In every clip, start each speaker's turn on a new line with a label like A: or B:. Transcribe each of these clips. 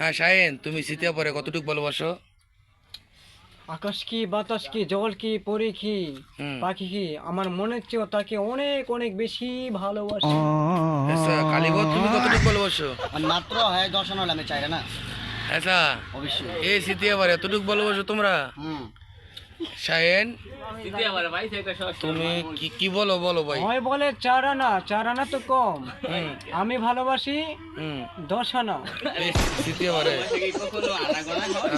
A: হ্যাঁ শাহিন, তুমি শীতের পরে কতটুকু ভালোবাসো?
B: আকাশ কি, বাতাস কি, জল কি, পরি কি,
A: হুম।
B: পাখি কি, আমার মনের চেয়েও তাকে অনেক অনেক বেশি ভালোবাসি।
A: আচ্ছা কালীপদ, তুমি কতটুকু ভালোবাসো?
C: মাত্র হয় দর্শন হলে আমি চাই না
A: আচ্ছা
C: অবশ্যই।
A: এই শীতের পরে এতটুকু ভালোবাসো তোমরা? শাহিন তুমি কি কি বলো বলো ভাই।
B: হয় বলে 4 আনা, 4 আনা তো কম।
A: হুম
B: আমি ভালোবাসি
A: হুম
B: 10 আনা।
A: এই শীতের পরে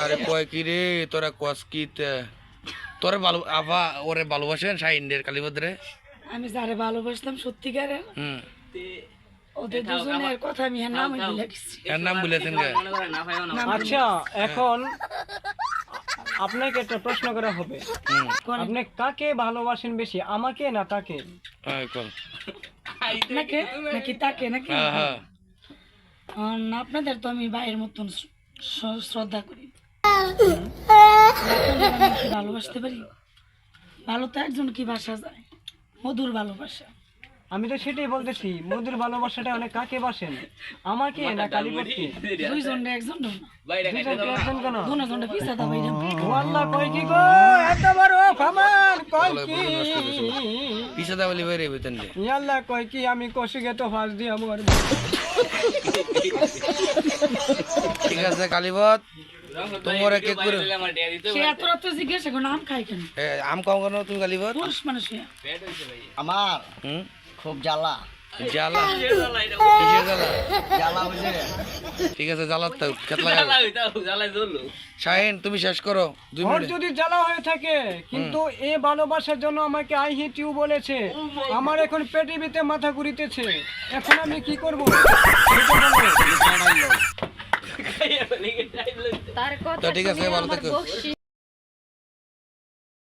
A: আরে কয় কি রে তোরা কস কি তোরে ভালো আভা ওরে ভালোবাসেন শাহিনদের কালীপদরে?
D: আমি যারে ভালোবাসতাম সত্যিকারের
A: হুম
D: ওদের দুজনের কথা আমি এর নামই ভুলে গেছি।
A: এর নাম বলেছেন কে?
B: আচ্ছা এখন আপনাকে একটা প্রশ্ন করা হবে,
A: হুম
B: আপনি কাকে ভালোবাসেন বেশি, আমাকে না তাকে?
A: হ্যাঁ কল
D: নাকি নাকি তাকে নাকি
A: হ্যাঁ হ্যাঁ
D: আপনাদের তো আমি ভাইয়ের মতন শ্রদ্ধা করি। আপনাদের আমি কি ভালোবাসতে পারি? ভালো তো একজন কি বাসা যায়, মধুর ভালোবাসা।
B: আমি তো সেটাই বলতেছি, মধুর ভালোবাসাটা অনেক কাকে বাসেন, আমাকে না কালীপদকে?
D: দুইজনে একজন না,
B: দুইজনকে একজন কেন?
D: দুজনে পিছা দা ভাইরা।
B: ও আল্লাহ, কয় কি গো এত বড় ফামান, কয় কি
A: পিছে দা বলি বাইরে বেতন দে।
B: ই আল্লাহ, কয় কি আমি কষিকে তো ফাঁস দিয়ে আমার
A: ঠিক আছে কালীপদ, তোমরা কে করে
D: সে এত রাতে জিজ্ঞাসা করে আম খাই কেন?
A: আম কম কেন তুমি কালীপদ?
D: পুরুষ মানুষ
C: আমার
A: হুম
C: খুব জ্বালা
A: জ্বালা কিসের জ্বালা?
C: জ্বালা বুঝে
A: ঠিক আছে জ্বালার তো খেত লাগাবে। শাহিন তুমি শেষ করো 2
B: ওর
A: মিনিট।
B: যদি জ্বালা হয়ে থাকে, কিন্তু এ ভালোবাসার জন্য আমাকে আই হেট ইউ বলেছে, আমার এখন পৃথিবীতে মাথা ঘুরিতেছে, এখন আমি কি করব?
E: তার কথা
A: তো ঠিক আছে,
E: শুনে
A: ভালো
E: আমার
A: থেকো।
E: বকশিস